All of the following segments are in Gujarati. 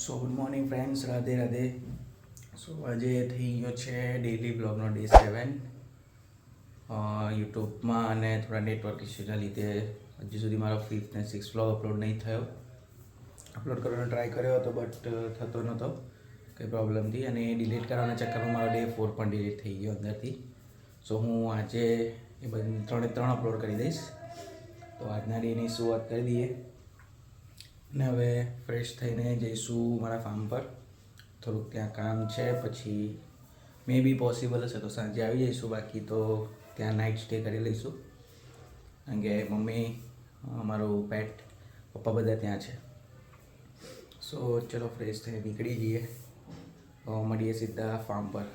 સો good morning friends, Radhe Radhe. So આજે થઈ ગયો છે ડેલી બ્લોગનો ડે 7. યુટ્યુબમાં અને થોડા નેટવર્ક ઇસ્યુના લીધે હજી સુધી મારો 5th અને 6th બ્લોગ અપલોડ નહીં થયો. અપલોડ કરવાનો ટ્રાય કર્યો હતો બટ થતો નહોતો કંઈ પ્રોબ્લેમથી, અને એ ડિલીટ કરવાના ચક્કરમાં મારો ડે 4 પણ ડિલીટ થઈ ગયો અંદરથી. સો હું આજે એ બધી ત્રણે અપલોડ કરી દઈશ. તો આજના ડેની શરૂઆત કરી દઈએ ને હવે ફ્રેશ થઈને જઈશું મારા ફાર્મ પર. થોડુંક ત્યાં કામ છે, પછી મે બી પોસિબલ હશે તો સાંજે આવી જઈશું, બાકી તો ત્યાં નાઇટ સ્ટે કરી લઈશું, કારણ કે મમ્મી, મારું પેટ, પપ્પા બધા ત્યાં છે. સો ચલો ફ્રેશ થઈને નીકળી જઈએ, મળીએ સીધા ફાર્મ પર.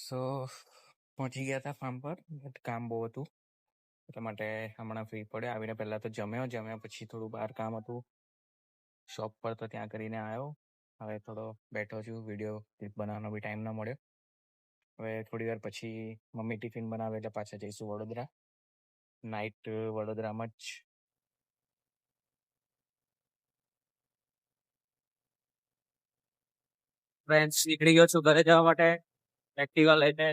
સો પહોંચી ગયા હતા ફાર્મ પર, બટ કામ બહુ હતું એટલા માટે હમણાં ફ્રી પડ્યો. આવીને પહેલાં તો જમ્યા પછી થોડું બહાર કામ હતું શોપ પર, તો ત્યાં કરીને આવ્યો. હવે થોડો બેઠો છું, વિડીયો ક્લિપ બનાવવાનો બી ટાઈમ ન મળ્યો. હવે થોડી વાર પછી મમ્મી ટિફિન બનાવે એટલે પાછા જઈશું વડોદરા. નાઇટ વડોદરામાં જ. ફ્રેન્ડ્સ, નીકળી ગયો છું ઘરે જવા માટે. એક્ટિવા લઈને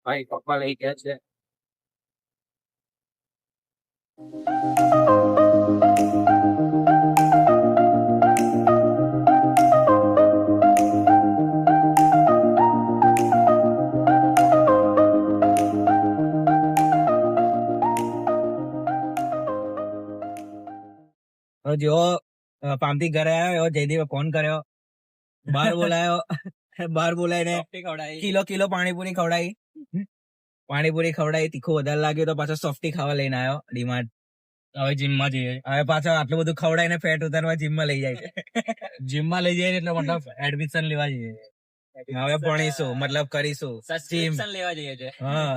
ભાઈ પપ્પા લઈ ગયા છે. જો પામથી ઘરે આવ્યો એવો જયદીપે ફોન કર્યો, બહાર બોલાયો, બહાર બોલાવીને કિલો પાણીપુરી ખવડાવી. તીખું વધારે લાગ્યું તો પાછો સોફ્ટી ખાવા લઈને આવ્યો ડીમાર્ટ. હવે જીમમાં જઈએ. હવે પાછો આટલું બધું ખવડાવીને ફેટ ઉતારવા જીમમાં લઈ જાય છે. જીમમાં લઈ જાય એટલે મતલબ એડમિશન લેવા જઈએ. હવે ભણીશું, મતલબ કરીશું, સબસ્ક્રિપ્શન લેવા જઈએ છે. હા,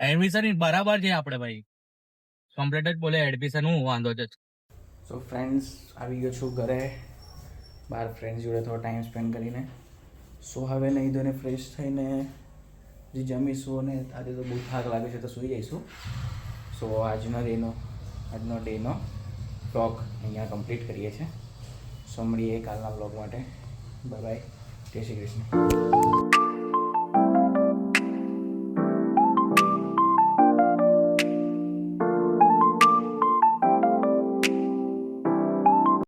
એડમિશન બરાબર છે આપણે ભાઈ, કમ્પ્લીટ જ બોલે એડમિશન હું વાંધો છે. સો ફ્રેન્ડ્સ, આવી ગયો છું ઘરે, બહાર ફ્રેન્ડ્સ જોડે થોડો ટાઈમ સ્પેન્ડ કરીને. સો હવે નહીં ધોઈને ફ્રેશ થઈને જે જમીશું, અને આજે તો બહુ થાક લાગે છે તો સૂઈ જઈશું. સો આજનો ડેનો બ્લોગ અહીંયા કમ્પ્લીટ કરીએ છીએ. સો મળીએ કાલના બ્લોગ માટે. બાય બાય, જય શ્રી કૃષ્ણ.